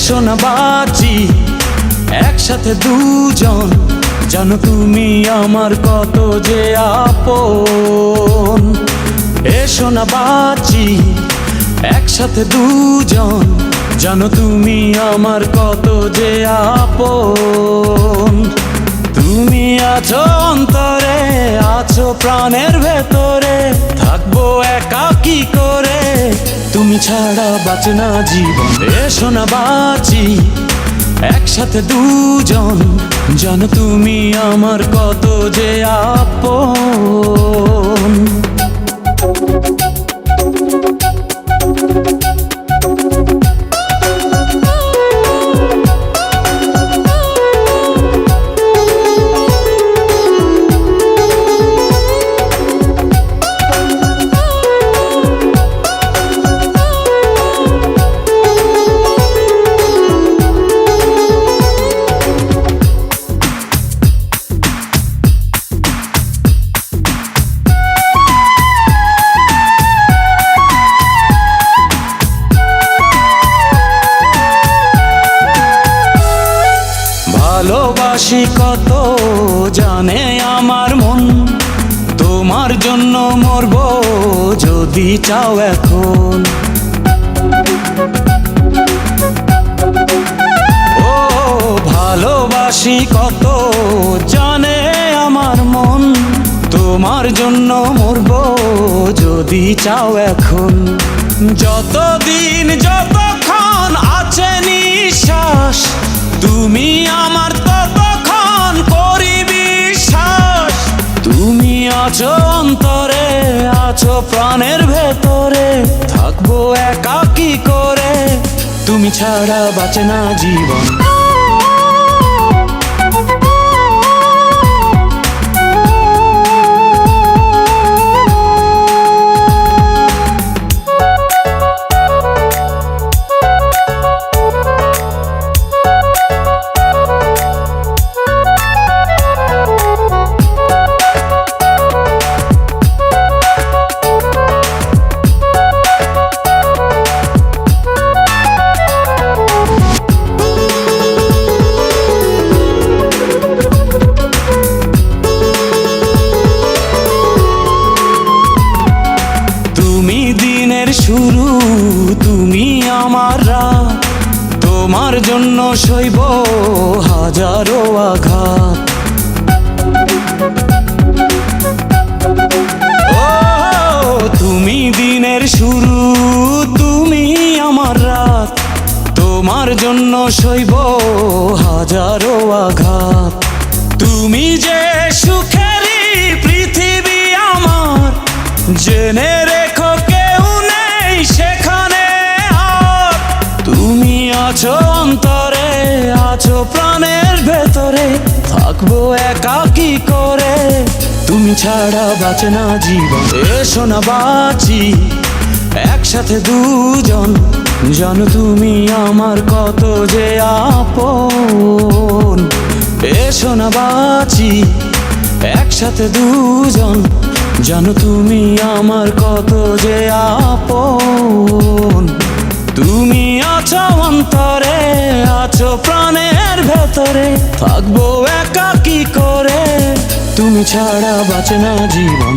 এসো না বাঁচি একসাথে দুজন, জানো তুমি আমার কত যে আপন। এসো না বাঁচি একসাথে দুজন, জানো তুমি আমার কত যে আপন। তুমি আছো অন্তরে, আছো প্রাণের ভেতরে, থাকবো একা কি করে, তুমি ছাড়া বাঁচে না জীবন। এসো না বাঁচি একসাথে দুজন, জানো তুমি আমার কত যে আপন। ভালোবাসি কত জানে আমার মন, তোমার জন্য মরবো যদি চাও এখন। ও ভালোবাসি কত জানে আমার মন, তোমার জন্য মরবো যদি চাও এখন। যতদিন যতক্ষণ আছে নিঃশ্বাস, তুমি আমার ততক্ষণ করি বিশ্বাস। তুমি আছো অন্তরে, আছো প্রাণের ভেতরে, থাকবো একা কি করে, তুমি ছাড়া বাঁচে না জীবন। শুরু তুমি আমার রাত, তোমার জন্য সইব হাজারো আঘাত। ও তুমি দিনের শুরু, তুমি আমার রাত, তোমার জন্য সইব হাজারো আঘাত। তুমি যে সুখেরই পৃথিবী আমার, জেনে রেখো সেখানে আর। তুমি আছো অন্তরে, আছো প্রাণের ভেতরে, থাকবো একা কি করে, তুমি ছাড়া বাঁচে না জীবন। এসো না বাঁচি একসাথে দুজন, জানো তুমি আমার কত যে আপন। এসো না বাঁচি একসাথে দুজন, জানো তুমি আমার কত যে আপন। তুমি আছো অন্তরে, আছো প্রাণের ভেতরে, থাকবো একা কি করে, তুমি ছাড়া বাঁচে না জীবন।